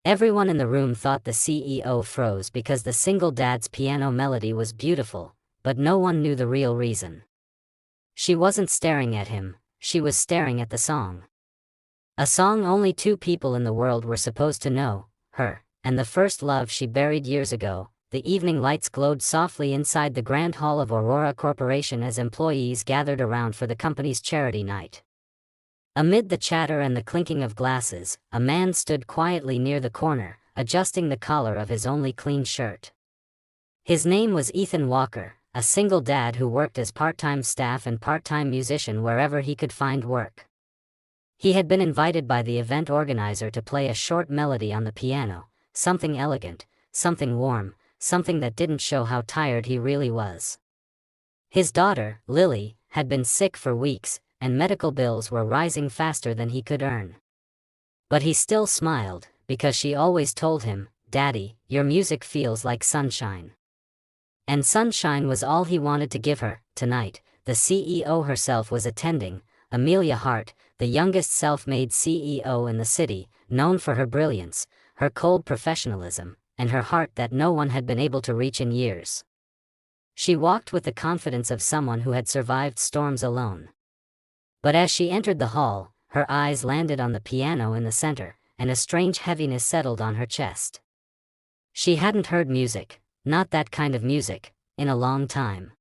Everyone in the room thought the CEO froze because the single dad's piano melody was beautiful, but no one knew the real reason. She wasn't staring at him, she was staring at the song. A song only two people in the world were supposed to know, her, and the first love she buried years ago. The evening lights glowed softly inside the grand hall of Aurora Corporation as employees gathered around for the company's charity night. Amid the chatter and the clinking of glasses, a man stood quietly near the corner, adjusting the collar of his only clean shirt. His name was Ethan Walker, a single dad who worked as part-time staff and part-time musician wherever he could find work. He had been invited by the event organizer to play a short melody on the piano, something elegant, something warm, something that didn't show how tired he really was. His daughter, Lily, had been sick for weeks, and medical bills were rising faster than he could earn. But he still smiled, because she always told him, "Daddy, your music feels like sunshine." And sunshine was all he wanted to give her. Tonight, the CEO herself was attending, Amelia Hart, the youngest self-made CEO in the city, known for her brilliance, her cold professionalism, and her heart that no one had been able to reach in years. She walked with the confidence of someone who had survived storms alone. But as she entered the hall, her eyes landed on the piano in the center, and a strange heaviness settled on her chest. She hadn't heard music, not that kind of music, in a long time.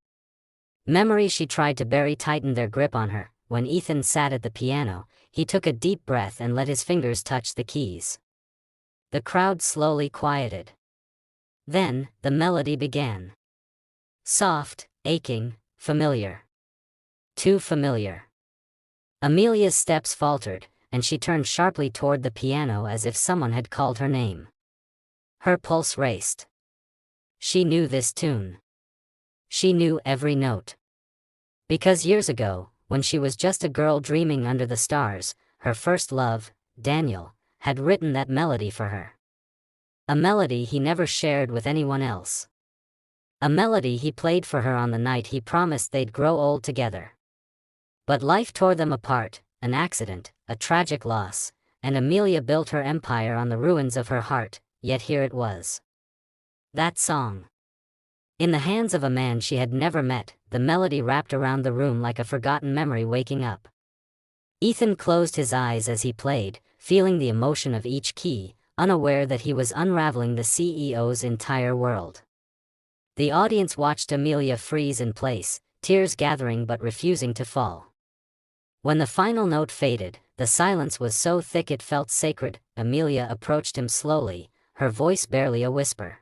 Memories she tried to bury tightened their grip on her. When Ethan sat at the piano, he took a deep breath and let his fingers touch the keys. The crowd slowly quieted. Then, the melody began. Soft, aching, familiar. Too familiar. Amelia's steps faltered, and she turned sharply toward the piano as if someone had called her name. Her pulse raced. She knew this tune. She knew every note. Because years ago, when she was just a girl dreaming under the stars, her first love, Daniel, had written that melody for her. A melody he never shared with anyone else. A melody he played for her on the night he promised they'd grow old together. But life tore them apart, an accident, a tragic loss, and Amelia built her empire on the ruins of her heart, yet here it was. That song. In the hands of a man she had never met, the melody wrapped around the room like a forgotten memory waking up. Ethan closed his eyes as he played, feeling the emotion of each key, unaware that he was unraveling the CEO's entire world. The audience watched Amelia freeze in place, tears gathering but refusing to fall. When the final note faded, the silence was so thick it felt sacred. Amelia approached him slowly, her voice barely a whisper.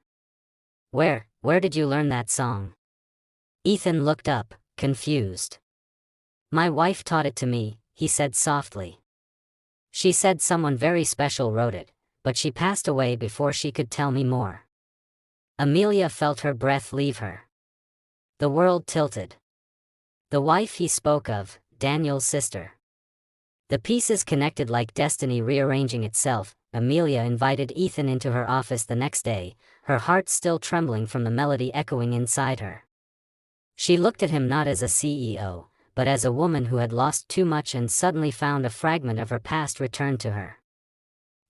Where did you learn that song?" Ethan looked up, confused. "My wife taught it to me," he said softly. "She said someone very special wrote it, but she passed away before she could tell me more." Amelia felt her breath leave her. The world tilted. The wife he spoke of, Daniel's sister. The pieces connected like destiny rearranging itself. Amelia invited Ethan into her office the next day, her heart still trembling from the melody echoing inside her. She looked at him not as a CEO, but as a woman who had lost too much and suddenly found a fragment of her past returned to her.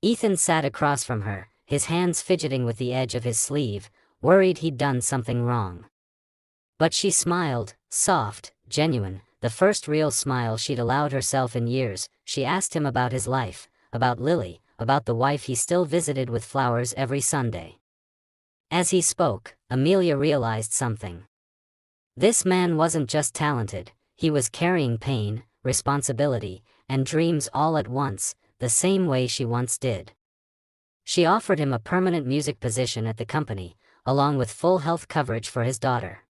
Ethan sat across from her, his hands fidgeting with the edge of his sleeve, worried he'd done something wrong. But she smiled, soft, genuine, the first real smile she'd allowed herself in years. She asked him about his life, about Lily, about the wife he still visited with flowers every Sunday. As he spoke, Amelia realized something. This man wasn't just talented, he was carrying pain, responsibility, and dreams all at once, the same way she once did. She offered him a permanent music position at the company, along with full health coverage for his daughter.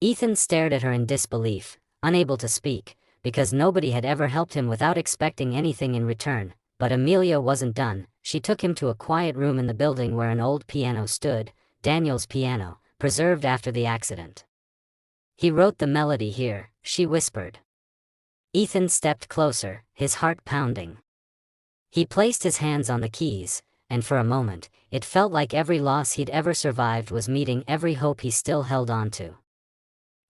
Ethan stared at her in disbelief, unable to speak, because nobody had ever helped him without expecting anything in return. But Amelia wasn't done. She took him to a quiet room in the building where an old piano stood, Daniel's piano, preserved after the accident. "He wrote the melody here," she whispered. Ethan stepped closer, his heart pounding. He placed his hands on the keys, and for a moment, it felt like every loss he'd ever survived was meeting every hope he still held on to.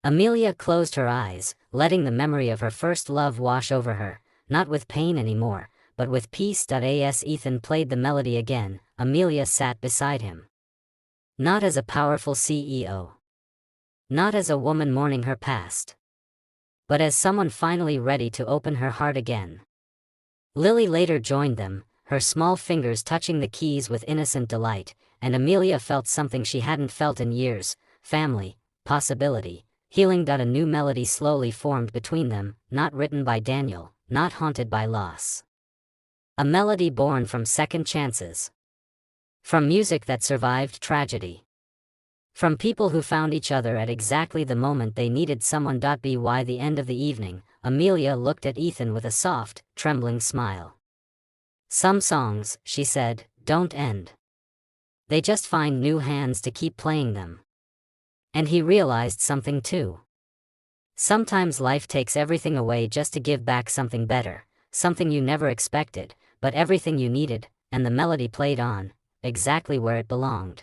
Amelia closed her eyes, letting the memory of her first love wash over her, not with pain anymore, but with peace. As Ethan played the melody again, Amelia sat beside him. Not as a powerful CEO. Not as a woman mourning her past. But as someone finally ready to open her heart again. Lily later joined them, her small fingers touching the keys with innocent delight, and Amelia felt something she hadn't felt in years: family, possibility, healing. A new melody slowly formed between them, not written by Daniel, not haunted by loss. A melody born from second chances. From music that survived tragedy. From people who found each other at exactly the moment they needed someone. By the end of the evening, Amelia looked at Ethan with a soft, trembling smile. Some songs, she said, don't end. They just find new hands to keep playing them. And he realized something too. Sometimes life takes everything away just to give back something better, something you never expected, but everything you needed, and the melody played on, exactly where it belonged.